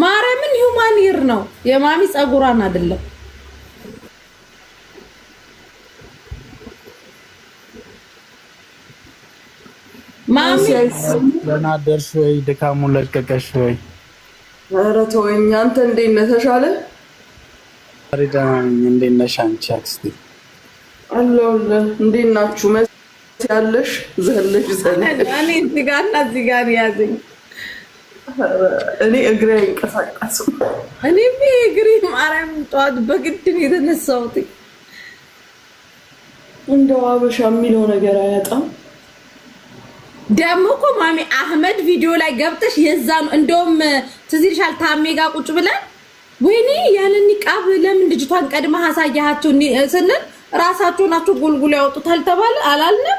ማርያምን ሂውማን ሂር ነው የማሚ ጸጉራን አይደለም ማሚ ለና ደርሽ ወይ ድካሙ ለቀቀሽ ወይ ኧረ ተወኝ አንተ እንዴት ነህ ተሻለ አሪዳን እንዴት ነሽ አንቺ አክስቴ አለሁልህ እንዴት ናችሁ ያለሽ ዘለሽ እኔ እዚህ ጋር ያዘኝ እኔ እግሬ አይንቀሳቀስም እኔ እግሬ ማርያም ጠዋት በግድ ነው የተነሳሁት እንደው አበሻ የሚለው ነገር አያጣም ደሞ እኮ ማሚ አህመድ ቪዲዮ ላይ ገብተሽ የዛን እንደውም ትዝ ይልሻል ታሜ ጋር ቁጭ ብለን ወይኔ ያንን ንቃብ ለምን ልጅቷን ቀድማ አሳያቸው ስንል ራሳቸው ናቸው ጉልጉል ያወጡታል ተባለ አላልንም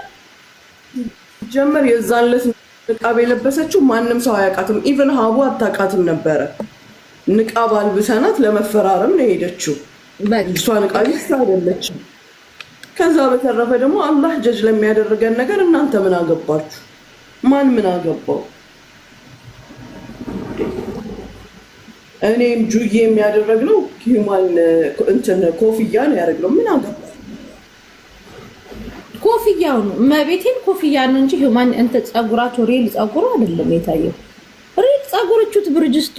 ጀመር የዛን ዕለት ንቃብ የለበሰችው ማንም ሰው አያውቃትም ኢቭን ሀቡ አታውቃትም ነበረ ንቃብ አልብሰናት ለመፈራረም ነው ሄደችው እሷ ንቃቢስት አይደለችም ከዛ በተረፈ ደግሞ አላህ ጀጅ ለሚያደርገን ነገር እናንተ ምን አገባችሁ ማን ምን አገባው እኔም ጁዬ የሚያደርገው ሂውማን እንትን ኮፍያ ነው ያደርገው ምን አገባው ኮፍያው ነው መቤቴን ኮፍያ ነው እንጂ ሂውማን እንተ ጸጉራቸው ሪል ጸጉሩ አይደለም የታየው ሪል ጸጉሮቹት ብርጅስቶ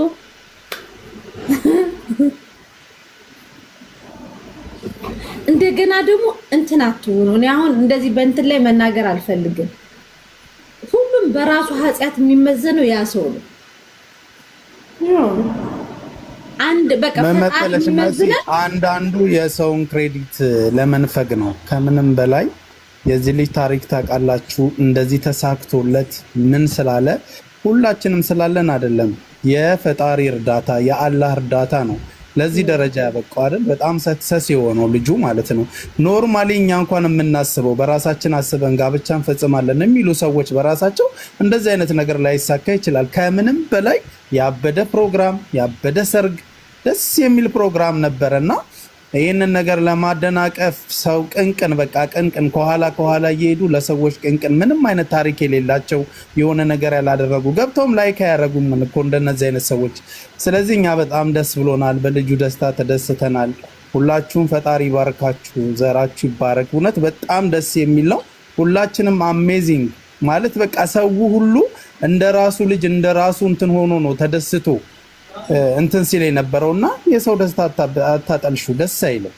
እንደገና ደግሞ እንትን አትሆኑ እኔ አሁን እንደዚህ በእንትን ላይ መናገር አልፈልግም ሁሉም በራሱ ኃጢያት የሚመዘነው ያ ሰው ነው አንድ በቃ አንዳንዱ የሰውን ክሬዲት ለመንፈግ ነው ከምንም በላይ የዚህ ልጅ ታሪክ ታውቃላችሁ እንደዚህ ተሳክቶለት ምን ስላለ ሁላችንም ስላለን አይደለም የፈጣሪ እርዳታ የአላህ እርዳታ ነው ለዚህ ደረጃ ያበቃው አይደል በጣም ሰክሰስ የሆነው ልጁ ማለት ነው ኖርማሊ እኛ እንኳን የምናስበው በራሳችን አስበን ጋብቻን ፈጽማለን የሚሉ ሰዎች በራሳቸው እንደዚህ አይነት ነገር ላይ ይሳካ ይችላል ከምንም በላይ ያበደ ፕሮግራም ያበደ ሰርግ ደስ የሚል ፕሮግራም ነበርና ይሄንን ነገር ለማደናቀፍ ሰው ቅንቅን በቃ ቅንቅን ከኋላ እየሄዱ ለሰዎች ቅንቅን ምንም አይነት ታሪክ የሌላቸው የሆነ ነገር ያላደረጉ ገብተውም ላይክ ያያረጉም እኮ እንደነዚህ አይነት ሰዎች ስለዚህ እኛ በጣም ደስ ብሎናል በልጁ ደስታ ተደስተናል ሁላችሁም ፈጣሪ ይባርካችሁ ዘራችሁ ይባረክ እውነት በጣም ደስ የሚል ነው ሁላችንም አሜዚንግ ማለት በቃ ሰው ሁሉ እንደራሱ ልጅ እንደራሱ እንትን ሆኖ ነው ተደስቶ እንትን ሲል የነበረውና የሰው ደስታ አታጠልሹ ደስ አይልም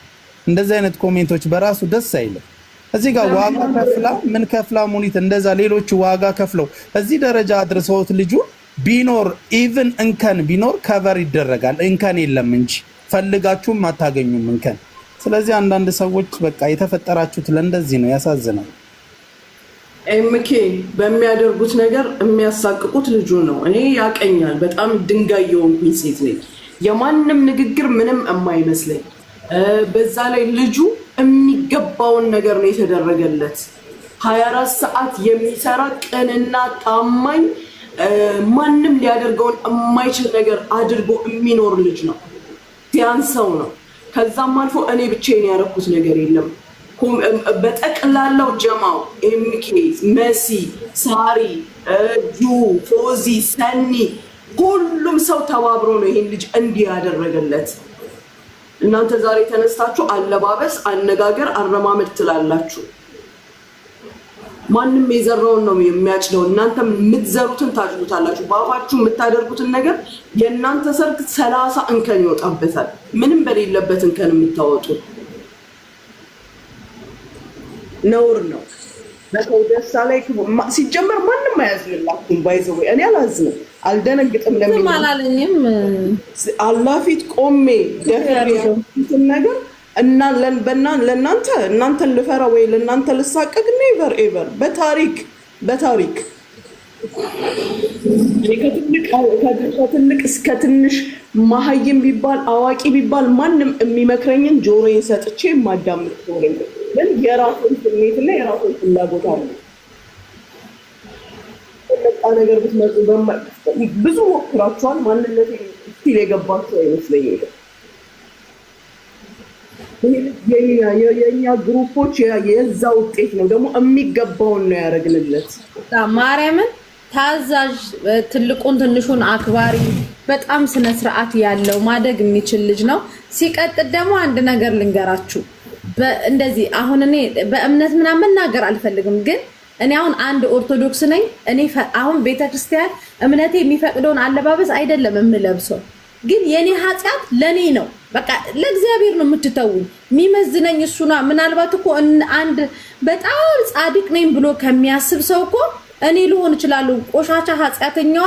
እንደዚህ አይነት ኮሜንቶች በራሱ ደስ አይልም እዚህ ጋር ዋጋ ከፍላ ምን ከፍላ ሙኒት እንደዛ ሌሎች ዋጋ ከፍለው እዚህ ደረጃ አድርሰውት ልጁ ቢኖር ኢቭን እንከን ቢኖር ከቨር ይደረጋል እንከን የለም እንጂ ፈልጋችሁም አታገኙም እንከን ስለዚህ አንዳንድ ሰዎች በቃ የተፈጠራችሁት ለእንደዚህ ነው ያሳዝናል ኤምኬ በሚያደርጉት ነገር የሚያሳቅቁት ልጁ ነው እኔ ያቀኛል በጣም ድንጋይ የሆንኩኝ ሴት ነኝ የማንም ንግግር ምንም የማይመስለኝ በዛ ላይ ልጁ የሚገባውን ነገር ነው የተደረገለት 24 ሰዓት የሚሰራ ቅንና ታማኝ ማንም ሊያደርገውን የማይችል ነገር አድርጎ የሚኖር ልጅ ነው ሲያንሰው ነው ከዛም አልፎ እኔ ብቻዬን ያደረኩት ነገር የለም በጠቅላላው ጀማው ኤምኬ መሲ ሳሪ ጁ ፎዚ ሰኒ ሁሉም ሰው ተባብሮ ነው ይሄን ልጅ እንዲህ ያደረገለት እናንተ ዛሬ ተነስታችሁ አለባበስ አነጋገር አረማመድ ትላላችሁ ማንም የዘራውን ነው የሚያጭደው እናንተም የምትዘሩትን ታጭዱታላችሁ ባፋችሁ የምታደርጉትን ነገር የእናንተ ሰርግ 30 እንከን ይወጣበታል ምንም በሌለበት እንከን የምታወጡ ነውር ነው ለሰው ደስታ ላይ ሲጀመር ማንም አያዝንላችሁም ባይዘው እኔ አላዝንም አልደነግጥም ለምን ማላለኝም አላህ ፊት ቆሜ ደፍሬያለሁትን ነገር እና ለእናንተ ልፈራ ወይ ለእናንተ ልሳቀቅ ኔቨር ኤቨር በታሪክ ከትልቅ እስከ ትንሽ ማህይም ቢባል አዋቂ ቢባል ማንም የሚመክረኝን ጆሮዬን ሰጥቼ ማዳምጥ ጆሮዬን ግን የራሱን ስሜትና የራሱን ፍላጎት አለ ነገር ብትመጡ ብዙ ሞክራችኋል ማንነቴ ስቲል የገባችሁ አይመስለኝም የኛ ግሩፖች የዛ ውጤት ነው ደግሞ የሚገባውን ነው ያደረግንለት ማርያምን ታዛዥ፣ ትልቁን ትንሹን አክባሪ፣ በጣም ስነ ስርዓት ያለው ማደግ የሚችል ልጅ ነው። ሲቀጥል ደግሞ አንድ ነገር ልንገራችሁ። እንደዚህ አሁን እኔ በእምነት ምናምን መናገር አልፈልግም፣ ግን እኔ አሁን አንድ ኦርቶዶክስ ነኝ። እኔ አሁን ቤተክርስቲያን እምነቴ የሚፈቅደውን አለባበስ አይደለም የምለብሰው፣ ግን የኔ ኃጢአት ለኔ ነው። በቃ ለእግዚአብሔር ነው የምትተውኝ። የሚመዝነኝ እሱ ነው። ምናልባት እኮ አንድ በጣም ጻድቅ ነኝ ብሎ ከሚያስብ ሰው እኮ እኔ ልሆን እችላለሁ ቆሻሻ ኃጢአተኛዋ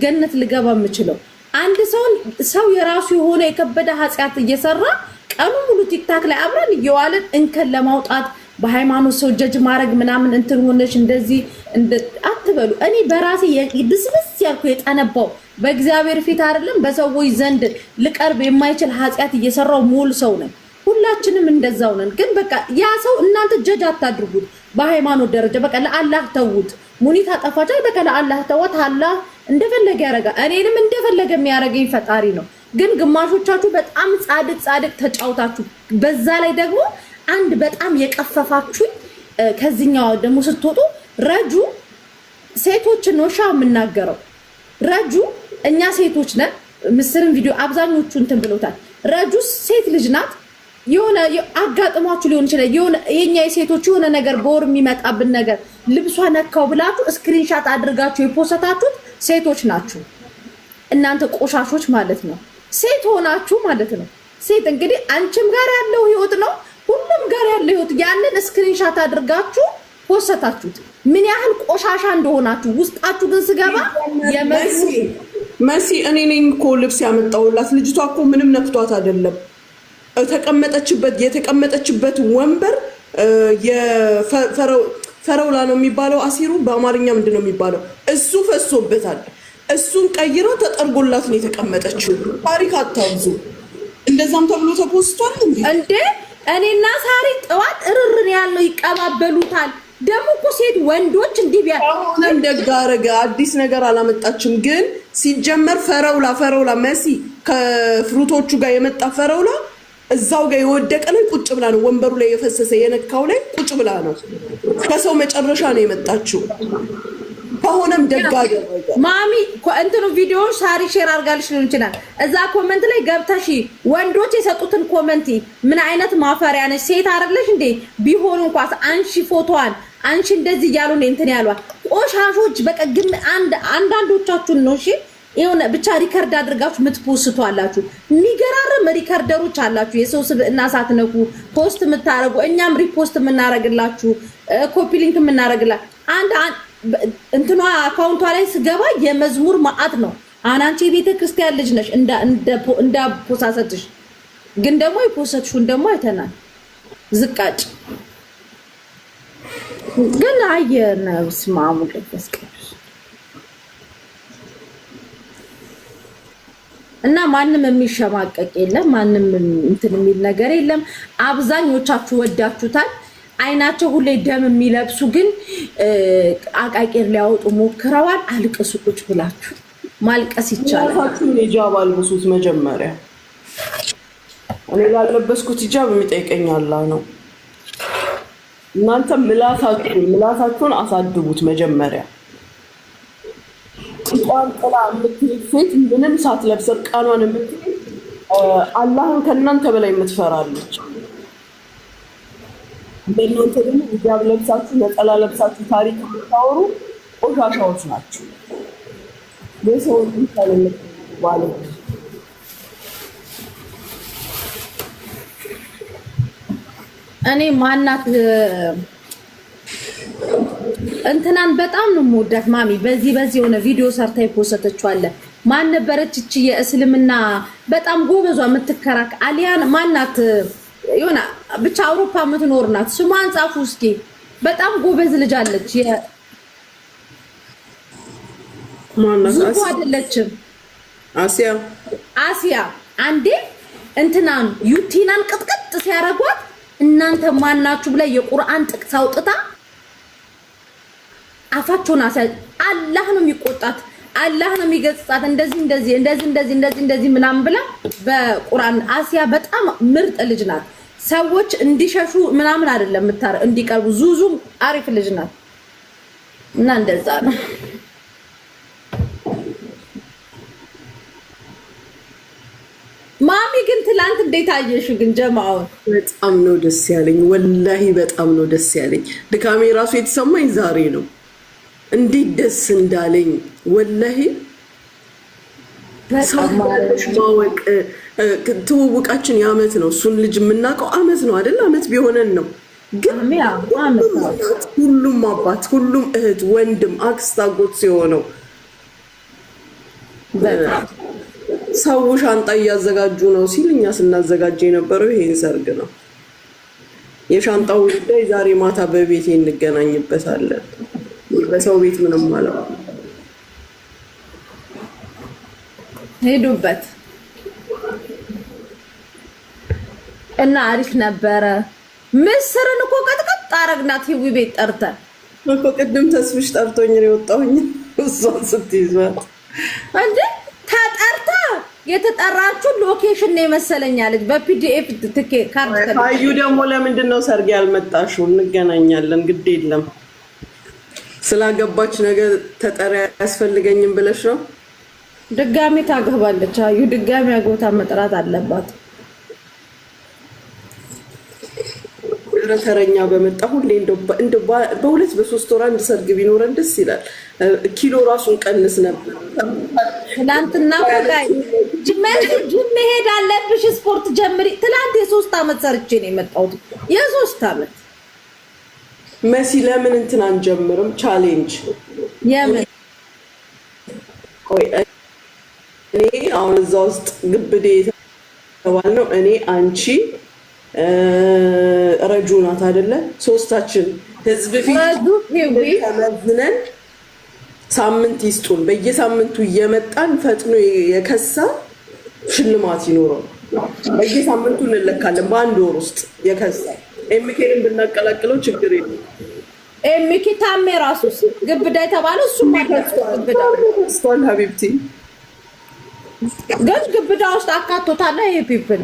ገነት ልገባ የምችለው። አንድ ሰው የራሱ የሆነ የከበደ ኃጢአት እየሰራ ቀኑ ሙሉ ቲክታክ ላይ አብረን እየዋለን እንከን ለማውጣት በሃይማኖት ሰው ጀጅ ማድረግ ምናምን እንትን ሆነሽ እንደዚህ አትበሉ። እኔ በራሴ ብስብስ ያልኩ የጠነባው በእግዚአብሔር ፊት አይደለም በሰዎች ዘንድ ልቀርብ የማይችል ኃጢአት እየሰራው ሙሉ ሰው ነኝ። ሁላችንም እንደዛው ነን። ግን በቃ ያ ሰው እናንተ ጀጅ አታድርጉት። በሃይማኖት ደረጃ በቃ ለአላህ ተውት። ሙኒት አጠፋች፣ በቃ ለአላህ ተውት። አላህ እንደፈለገ ያረጋ። እኔንም እንደፈለገ የሚያረገኝ ፈጣሪ ነው። ግን ግማሾቻችሁ በጣም ጻድቅ ተጫውታችሁ፣ በዛ ላይ ደግሞ አንድ በጣም የቀፈፋችሁኝ ከዚህኛው ደግሞ ስትወጡ ረጁ ሴቶችን ነው ሻው የምናገረው። ረጁ እኛ ሴቶች ነን። ምስርን ቪዲዮ አብዛኞቹ እንትን ብሎታል። ረጁ ሴት ልጅ ናት። የሆነ አጋጥሟችሁ ሊሆን ይችላል። የሆነ የኛ የሴቶች የሆነ ነገር በወር የሚመጣብን ነገር ልብሷ ነካው ብላችሁ ስክሪንሻት አድርጋችሁ የፖስታችሁት ሴቶች ናችሁ እናንተ ቆሻሾች ማለት ነው። ሴት ሆናችሁ ማለት ነው። ሴት እንግዲህ አንቺም ጋር ያለው ህይወት ነው፣ ሁሉም ጋር ያለው ህይወት። ያንን ስክሪንሻት አድርጋችሁ ፖስታችሁት ምን ያህል ቆሻሻ እንደሆናችሁ ውስጣችሁ ግን ስገባ መሲ እኔ ነኝ እኮ ልብስ ያመጣውላት። ልጅቷ እኮ ምንም ነክቷት አይደለም። የተቀመጠችበት ወንበር ፈረውላ ነው የሚባለው። አሲሩ በአማርኛ ምንድን ነው የሚባለው? እሱ ፈሶበታል። እሱን ቀይራ ተጠርጎላት ነው የተቀመጠችው። ታሪክ አታብዙ። እንደዛም ተብሎ ተፖስቷል እንዴ? እኔና ሳሪ ጠዋት እርርን ያለው ይቀባበሉታል። ደግሞ እኮ ሴት ወንዶች እንዲህ ቢያሆነም ደጋረገ አዲስ ነገር አላመጣችም። ግን ሲጀመር ፈረውላ መሲ ከፍሩቶቹ ጋር የመጣ ፈረውላ እዛው ጋር የወደቀ ላይ ቁጭ ብላ ነው። ወንበሩ ላይ የፈሰሰ የነካው ላይ ቁጭ ብላ ነው። ከሰው መጨረሻ ነው የመጣችው። ከሆነም ደጋ አደረገ። ማሚ እንትኑ ቪዲዮ ሳሪ ሼር አድርጋልሽ ሊሆን ይችላል። እዛ ኮሜንት ላይ ገብተሽ ወንዶች የሰጡትን ኮሜንት ምን አይነት ማፈሪያ ነሽ ሴት አይደለሽ እንዴ? ቢሆን እንኳን አንሺ ፎቶዋን አንቺ እንደዚህ እያሉ ነው እንትን ያሏል። ቆሻሾች በቃ ግን አንዳንዶቻችሁን ነው እሺ የሆነ ብቻ ሪከርድ አድርጋችሁ ምትፖስቱ አላችሁ። የሚገራርም ሪከርደሮች አላችሁ። የሰው ስብዕና ሳትነኩ ፖስት የምታረጉ፣ እኛም ሪፖስት የምናረግላችሁ፣ ኮፒ ሊንክ የምናረግላችሁ። እንትኗ አካውንቷ ላይ ስገባ የመዝሙር ማአት ነው። አንቺ የቤተ ክርስቲያን ልጅ ነሽ እንደ ፖሳሰትሽ፣ ግን ደግሞ የፖሰትሽውን ደግሞ አይተናል። ዝቃጭ ግን አየነብስ ማሙ ቅዱስ እና ማንም የሚሸማቀቅ የለም። ማንም እንትን የሚል ነገር የለም። አብዛኞቻችሁ ወዳችሁታል። አይናቸው ሁሌ ደም የሚለብሱ ግን አቃቂር ሊያወጡ ሞክረዋል። አልቅሱ ቁጭ ብላችሁ ማልቀስ ይቻላል። ራሳችሁን ሂጃብ አልብሱት መጀመሪያ። እኔ ላለበስኩት ሂጃብ የሚጠይቀኝ አላህ ነው። እናንተ ምላሳችሁን አሳድቡት መጀመሪያ። ቋን ጥላ የምትሄድ ሴት ምንም ሳትለብስ እርቃኗን የምትሄድ አላህን ከእናንተ በላይ የምትፈራለች። በእናንተ ደግሞ ሂጃብ ለብሳችሁ ነጠላ ለብሳችሁ ታሪክ የምታወሩ ቆሻሻዎች ናቸው። የሰው ምሳሌ ማለት ነው። እኔ ማናት እንትናን በጣም ነው የምወዳት ማሚ። በዚህ የሆነ ቪዲዮ ሰርታ የፖስተችው አለ። ማን ነበረች እቺ የእስልምና በጣም ጎበዟ የምትከራክ አሊያን ማናት? የሆነ ብቻ አውሮፓ የምትኖር ናት። ስሟን ጻፉ እስኪ። በጣም ጎበዝ ልጅ አለች። ማናት? አይደለችም አሲያ አንዴ እንትናን ዩቲናን ቅጥቅጥ ሲያረጓት እናንተ ማናችሁ ብላ የቁርአን ጥቅስ አውጥታ አፋቸውን አላህ ነው የሚቆጣት፣ አላህ ነው የሚገጽጻት። እንደዚህ ምናምን ብላ በቁርአን አሲያ በጣም ምርጥ ልጅ ናት። ሰዎች እንዲሸሹ ምናምን አይደለም እንዲቀርቡ። ዙዙም አሪፍ ልጅ ናት እና እንደዛ ነው። ማሚ ግን ትላንት እንዴት አየሽ ግን ጀማውን? በጣም ነው ደስ ያለኝ፣ ወላሂ በጣም ነው ደስ ያለኝ። ድካሜ ራሱ የተሰማኝ ዛሬ ነው። እንዴት ደስ እንዳለኝ ወላሂ። ማወቅ ትውውቃችን የአመት ነው። እሱን ልጅ የምናውቀው አመት ነው አይደል? አመት ቢሆነን ነው። ግን ሁሉም አባት፣ ሁሉም እህት፣ ወንድም፣ አክስት፣ አጎት ሲሆነው ሰው ሻንጣ እያዘጋጁ ነው ሲል እኛ ስናዘጋጅ የነበረው ይሄን ሰርግ ነው። የሻንጣው ጉዳይ ዛሬ ማታ በቤቴ እንገናኝበታለን። በሰው ቤት ምንም ማለት ሄዱበት እና አሪፍ ነበረ። ምስርን እኮ ቀጥቀጥ አረግናት ህዊ ቤት ጠርተን እኮ ቅድም ተስፍሽ ጠርቶኝ ነው የወጣሁኝ። እሷን ስትይዟት እንዴ ተጠርታ የተጠራችሁ ሎኬሽን ነው የመሰለኛለች። በፒዲኤፍ ትኬት ካርድ አዩ ደግሞ ለምንድን ነው ሰርግ ያልመጣሽው? እንገናኛለን ግድ የለም ስላገባች ነገር ተጠሪያ ያስፈልገኝም ብለሽ ነው? ድጋሚ ታገባለች። አዩ ድጋሚ አጎታ መጥራት አለባት። ተረኛ በመጣ ሁሌ እንደው በሁለት በሶስት ወር አንድ ሰርግ ቢኖረን ደስ ይላል። ኪሎ ራሱን ቀንስ ነበር። ትናንትና ጅም መሄድ አለብሽ ስፖርት ጀምሪ። ትናንት የ3 አመት ሰርቼ ነው የመጣሁት። የ3 አመት መሲ ለምን እንትን አንጀምርም? ቻሌንጅ የምን እኔ አሁን እዛ ውስጥ ግብዴ የተባልነው እኔ አንቺ ረጁ ናት አይደለ? ሶስታችን ህዝብ ፊት ተመዝነን ሳምንት ይስጡን። በየሳምንቱ እየመጣን ፈጥኖ የከሳ ሽልማት ይኖረው። በየሳምንቱ እንለካለን። በአንድ ወር ውስጥ የከሳ ኤምኬን ብናቀላቅለው ችግር የለም። ኤምኬ ታሜ ራሱስ ግብዳ የተባለው እሱ ማለት ግብዳ ስቷል። ሀቢብቲ ግን ግብዳ ውስጥ አካቶታል። ይሄ ፒፕል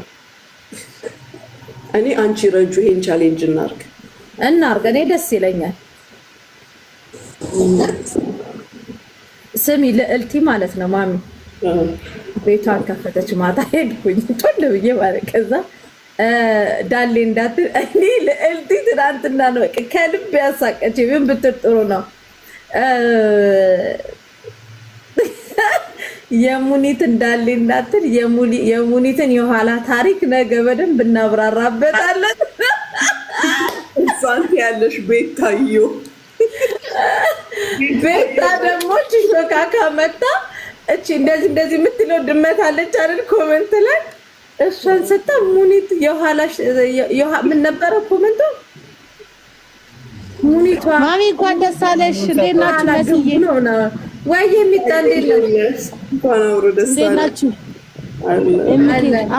እኔ አንቺ ረጁ ይሄን ቻሌንጅ እናርግ። እኔ ደስ ይለኛል። ስሚ ልዕልቲ ማለት ነው ማሚ ቤቷን ከፈተች። ማታ ሄድኩኝ ቶሎ ብዬ ማለት ከዛ ዳሌ እንዳትል እኔ ልዕልቲ ትናንትና ነው ከልብ ያሳቀች። ምን ብትል ጥሩ ነው የሙኒት እንዳለ እንዳትል የሙኒትን የኋላ ታሪክ ነገ በደንብ እናብራራበታለን። እዛንተ ያለሽ ቤታዮ ቤታ ደግሞ ሾካካ መጣ። እቺ እንደዚህ የምትለው ድመት አለች አይደል? ኮሜንት ላይ እሷን ስታ ሙኒት የኋላሽ ምን ነበረ ኮሜንቱ? ሙኒቷ ማሚ እንኳን ደስ አለሽ። እንዴት ናችሁ? መስዬ ነው ወይ የሚጣል የለም። እንኳን አብሮ ደስ ናችሁ።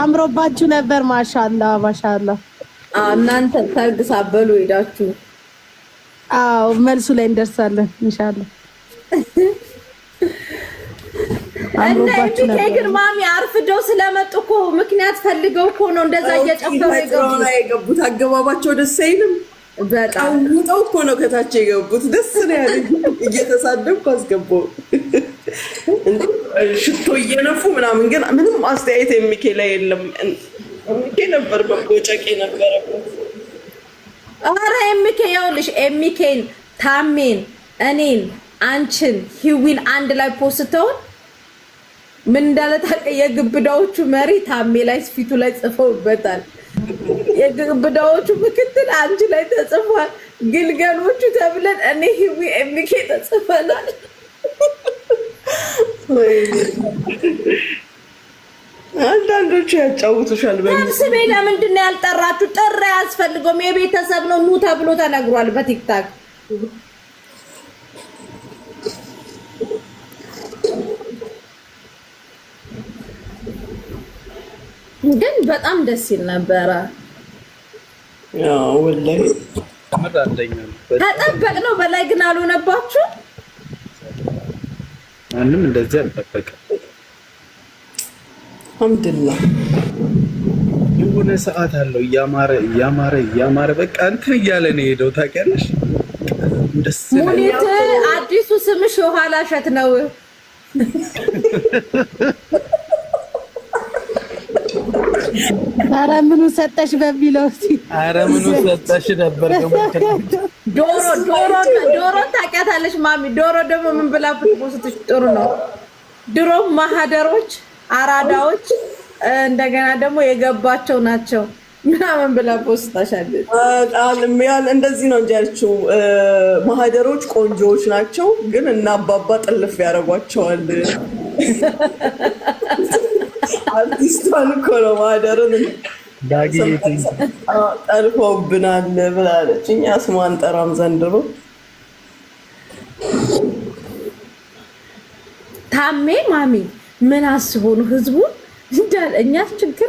አምሮባችሁ ነበር። ማሻአላ ማሻአላ። እናንተ ሰርግ ሳበሉ ሄዳችሁ። አዎ መልሱ ላይ እንደርሳለን ኢንሻአላህ። አምሮባችሁ ነበር። ግን ማሚ አርፍደው ስለመጡ እኮ ምክንያት ፈልገው እኮ ነው እንደዛ እየጨፈሩ የገቡት። አገባባቸው ደስ አይልም። በጣም ውጣው እኮ ነው ከታች የገቡት። ደስ ነው ያለኝ። እየተሳደብኩ አስገባው እንዴ ሽቶ እየነፉ ምናምን። ግን ምንም አስተያየት ኤምኬ ላይ የለም። ኤምኬ ነበር በቆጨቄ ነበር። አረ ኤምኬ ያውልሽ ኤምኬን ታሜን እኔን አንቺን ሂዊን አንድ ላይ ፖስተው ምን እንዳለ ታውቂ? የግብዳዎቹ መሪ ታሜ ላይ ፊቱ ላይ ጽፈውበታል። የግብዳዎቹ ምክትል አንቺ ላይ ተጽፏል። ግልገሎቹ ተብለን እኔ ሂዊ ኤምኬ ተጽፈናል። አንዳንዶቹ ያጫውቱሻል። በስሜ ለምንድን ነው ያልጠራችሁ? ጥሪ አያስፈልገውም። የቤተሰብ ነው ኑ ተብሎ ተነግሯል በቲክታክ። ግን በጣም ደስ ይል ነበረ። ያው ወላሂ ከጠበቅነው በላይ ግን አልሆነባችሁ። ማንም እንደዚህ አልጠበቀም። አልሐምዱሊላህ የሆነ ሰዓት አለው እያማረ በቃ እንትን እያለ ነው የሄደው። ታውቂያለሽ ደስ ሙኒት አዲሱ ስምሽ የኋላ እሸት ነው። ኧረ ምኑ ሰጠሽ በሚለው እስኪ ኧረ ምኑ ሰጠሽ ነበር ዶሮ ታውቂያታለሽ ማሚ? ዶሮ ደግሞ ምን ብላ ብትፖስትሽ ጥሩ ነው? ድሮ ማህደሮች አራዳዎች እንደገና ደግሞ የገባቸው ናቸው ምናምን ብላ ፖስታሻለች። እንደዚህ ነው እንጂ ያልችው ማህደሮች ቆንጆዎች ናቸው፣ ግን እና አባባ ጥልፍ ያደርጓቸዋል። አርቲስቷን እኮ ነው ማህደርን ጠልፎብናል ብላለች። እኛ ስሟን ጠራም ዘንድሮ። ታሜ ማሚ ምን አስቦ ነው ህዝቡ እንዳል እኛ ችግር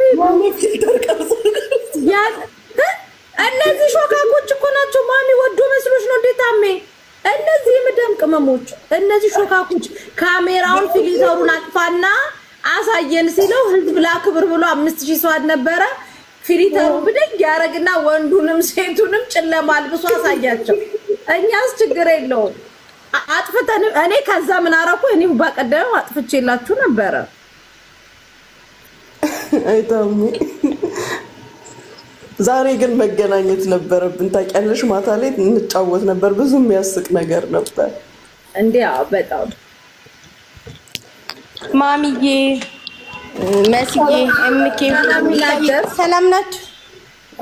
እነዚህ ሾካኮች እኮ ናቸው ማሚ። ወዶ መስሎሽ ነው እንዴ ታሜ? እነዚህ የምደም ቅመሞች፣ እነዚህ ሾካኮች ካሜራውን ፊልተሩን አጥፋና አሳየን ሲለው ህዝብ ላክብር ብሎ 5000 ሰው አልነበረ? ፊልተሩ ብድግ ያረግና ወንዱንም ሴቱንም ጨለማ አልብሶ አሳያቸው። እኛስ ችግር የለውም አጥፍተን። እኔ ከዛ ምን አረኩ? እኔ በቀደም አጥፍቼላችሁ ነበረ። አይታሙ ዛሬ ግን መገናኘት ነበረብን። ታውቂያለሽ ማታ ላይ እንጫወት ነበር። ብዙ የሚያስቅ ነገር ነበር። እንዴ በጣም ማሚዬ መስዬ እምኬ ሰላም ናችሁ?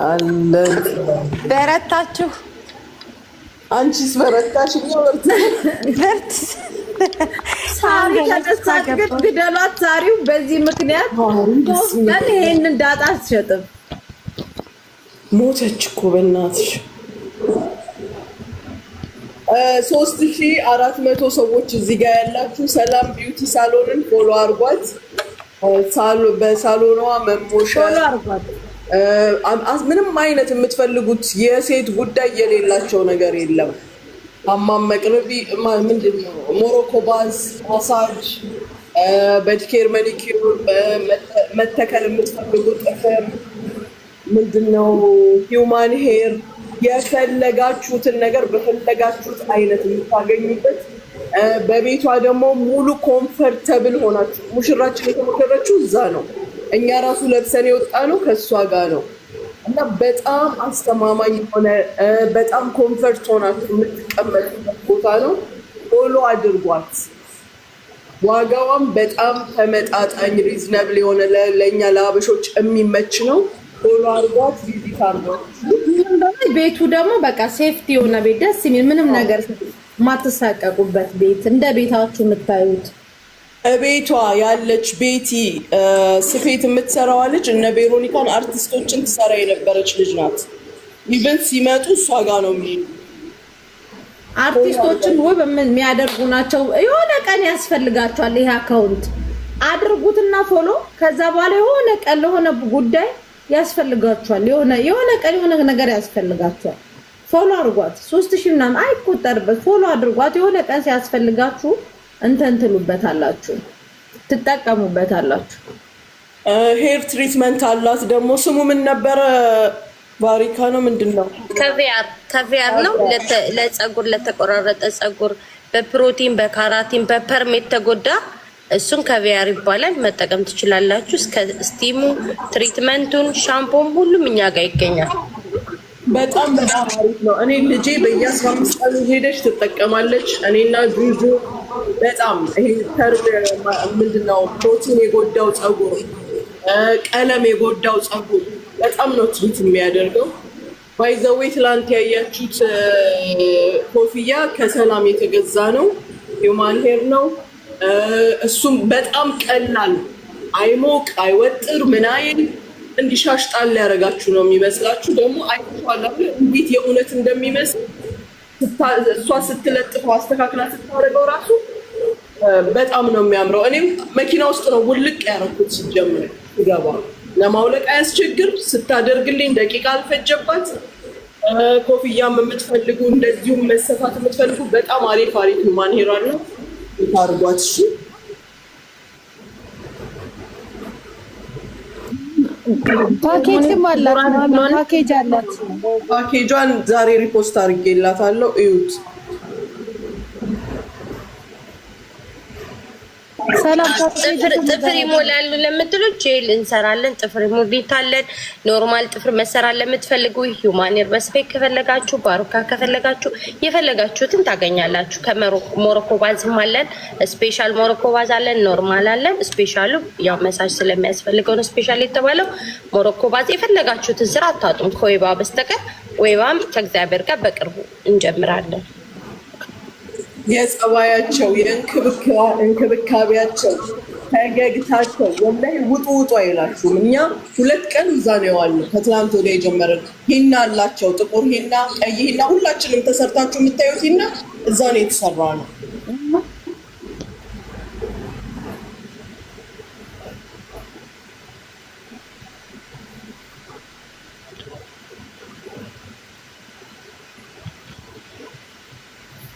አለን። በረታችሁ? አንቺስ በረታሽ? በርት ሳሪ ከተሳቅ ግደሏት። ሳሪው በዚህ ምክንያት ወስደን ይሄንን ዳጣ አትሸጥም። ሞተች እኮ በእናትሽ። 3400 ሰዎች እዚህ ጋር ያላችሁ ሰላም ቢዩቲ ሳሎንን ፎሎ አርጓት። በሳሎኗ መሞሸር ምንም አይነት የምትፈልጉት የሴት ጉዳይ የሌላቸው ነገር የለም። አማም መቅረቢ ምንድን ነው ሞሮኮ ባዝ፣ ማሳጅ፣ በዲኬር መኒኪዩር፣ መተከል የምትፈልጉት ጥፍር ምንድነው ሂውማን ሄር፣ የፈለጋችሁትን ነገር በፈለጋችሁት አይነት የምታገኙበት በቤቷ ደግሞ ሙሉ ኮምፈርተብል ሆናችሁ። ሙሽራችን የተሞከረችው እዛ ነው። እኛ ራሱ ለብሰን የወጣ ነው ከእሷ ጋር ነው እና በጣም አስተማማኝ የሆነ በጣም ኮምፈርት ሆናችሁ የምትቀመጡበት ቦታ ነው። ፎሎ አድርጓት። ዋጋዋም በጣም ተመጣጣኝ ሪዝነብል የሆነ ለእኛ ለአበሾች የሚመች ነው። ፎሎ አድርጓት። ቪዚት አድርጓት። ቤቱ ደግሞ በቃ ሴፍቲ የሆነ ቤት፣ ደስ የሚል ምንም ነገር ማትሳቀቁበት ቤት፣ እንደ ቤታችሁ የምታዩት። ቤቷ ያለች ቤቲ ስፌት የምትሰራዋ ልጅ እነ ቬሮኒካን አርቲስቶችን ትሰራ የነበረች ልጅ ናት። ኢቨን ሲመጡ እሷ ጋር ነው የሚሄዱ። አርቲስቶችን ውብ የሚያደርጉ ናቸው። የሆነ ቀን ያስፈልጋቸዋል። ይሄ አካውንት አድርጉትና ፎሎ። ከዛ በኋላ የሆነ ቀን ለሆነ ጉዳይ ያስፈልጋቸዋል። የሆነ ቀን የሆነ ነገር ያስፈልጋቸዋል። ፎሎ አድርጓት። 3000 ምናምን አይቆጠርበት። ፎሎ አድርጓት። የሆነ ቀን ሲያስፈልጋችሁ እንትን ትሉበታላችሁ፣ ትጠቀሙበታላችሁ። ሄር ትሪትመንት አላት ደግሞ። ስሙ ምን ነበረ? ባሪካ ነው ምንድን ነው? ከቪያር ነው። ለፀጉር ለተቆራረጠ ፀጉር በፕሮቲን በካራቲን በፐርሜት ተጎዳ፣ እሱን ከቪያር ይባላል። መጠቀም ትችላላችሁ። እስከ ስቲሙ ትሪትመንቱን ሻምፖም ሁሉም እኛ ጋር ይገኛል። በጣም አሪፍ ነው። እኔ ልጄ በየ15 ቀኑ ሄደች ትጠቀማለች። እኔና ጁጁ በጣም ይሄ ምንድነው ፕሮቲን የጎዳው ፀጉር፣ ቀለም የጎዳው ፀጉር በጣም ነው ትሪት የሚያደርገው። ባይዘዌ ትላንት ያያችሁት ኮፍያ ከሰላም የተገዛ ነው። ሂውማን ሄር ነው። እሱም በጣም ቀላል፣ አይሞቅ፣ አይወጥር፣ ምን አይል እንዲሻሽ ጣል ያደርጋችሁ ነው የሚመስላችሁ። ደግሞ አይቷላ እንዴት የእውነት እንደሚመስል እሷ ስትለጥፈው አስተካክላ ስታደርገው ራሱ በጣም ነው የሚያምረው። እኔም መኪና ውስጥ ነው ውልቅ ያደረኩት። ሲጀምር ገባ ለማውለቅ አያስቸግር። ስታደርግልኝ ደቂቃ አልፈጀባት። ኮፍያም የምትፈልጉ እንደዚሁም መሰፋት የምትፈልጉ በጣም አሪፍ ሂውማን ሄር አለ። ታርጓት። እሺ ፓኬጅም አላት። ፓኬጅ አላት። ፓኬጇን ዛሬ ሪፖስት አድርጌላታለሁ። እዩት። ጥፍር ይሞላሉ ለምትሉ ጄል እንሰራለን። ጥፍር ይሞላለን። ኖርማል ጥፍር መሰራት ለምትፈልጉ ሂውማን ሄር በስፔክ ከፈለጋችሁ ባሩካ ከፈለጋችሁ የፈለጋችሁትን ታገኛላችሁ። ከሞሮኮ ባዝም አለን። ስፔሻል ሞሮኮ ባዝ አለን። ኖርማል አለን። ስፔሻሉ ያው መሳጅ ስለሚያስፈልገው ነው ስፔሻል የተባለው። ሞሮኮ ባዝ የፈለጋችሁትን ስራ አታጡም ከወይባ በስተቀር። ወይባም ከእግዚአብሔር ጋር በቅርቡ እንጀምራለን። የጸባያቸው የእንክብካቤያቸው ፈገግታቸው ወላሂ ውጡ አይላችሁም። እኛ 2 ቀን እዛ ነው የዋልነው ከትናንት ወዲያ የጀመረን። ሂና አላቸው፣ ጥቁር ሂና፣ ቀይ ሂና፣ ሁላችንም ተሰርታችሁ የምታዩት ሂና እዛ ነው የተሰራ ነው።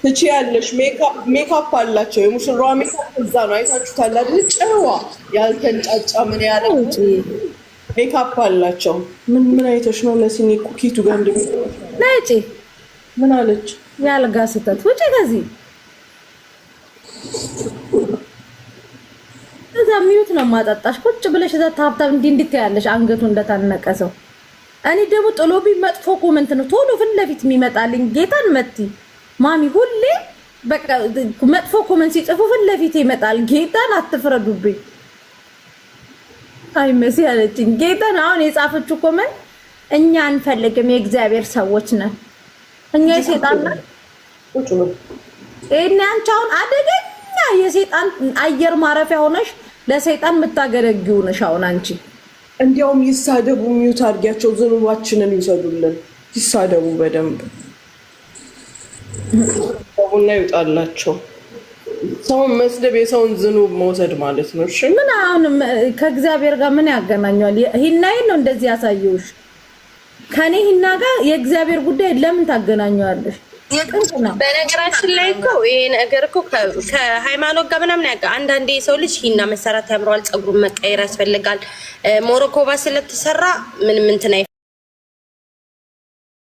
ትቺ ያለሽ ሜካፕ አላቸው። የሙሽራዋ ሜካፕ እዛ ነው አይታችሁታል አይደል? ጨዋ ያልተንጫጫ ምን ያለ ሜካፕ አላቸው። ምን አይተሽ ነው ለሲኒ ኩኪቱ ጋር ነጭ ምን አለች? ያልጋ ስተት ውጪ ከዚህ እዛ ሚዩት ነው ማጣጣሽ። ቁጭ ብለሽ እዛ ታብታብ እንድትያለሽ አንገቱ እንደታነቀሰው። እኔ ደግሞ ጥሎብኝ መጥፎ ኮመንት ነው ቶሎ ፊት ለፊት የሚመጣልኝ ጌታን መቲ ማሚ ሁሌ በቃ መጥፎ ኮመንት ሲጽፉ ፊት ለፊት ይመጣል። ጌታን አትፍረዱብኝ። አይ መሲ አለችኝ ጌታን አሁን የጻፈችው ኮመንት እኛ አንፈልግም የእግዚአብሔር ሰዎች ነን እኛ የሰይጣን ነን። ቁጭ ነው እኔ አንቺ አሁን አደገኛ የሰይጣን አየር ማረፊያ ሆነሽ ለሰይጣን የምታገለግዩ ነሽ። አሁን አንቺ እንዲያውም ይሳደቡ ሚዩት አድርጊያቸው ዝኑባችንን ይሰዱልን። ይሳደቡ በደንብ ሰውና ይውጣላቸው። ሰውን መስደብ የሰውን ዝኑብ መውሰድ ማለት ነው። እሺ ምን አሁን ከእግዚአብሔር ጋር ምን ያገናኛል? ሂናዬን ነው እንደዚህ ያሳየውሽ። ከኔ ሂና ጋር የእግዚአብሔር ጉዳይ ለምን ታገናኘዋለሽ? በነገራችን ላይ እኮ ይሄ ነገር እኮ ከሃይማኖት ጋር ምናምን ያጋ አንዳንዴ የሰው ልጅ ሂና መሰራት ያምረዋል፣ ፀጉሩን መቀየር ያስፈልጋል። ሞሮኮ ባስ ስለተሰራ ምንም እንትን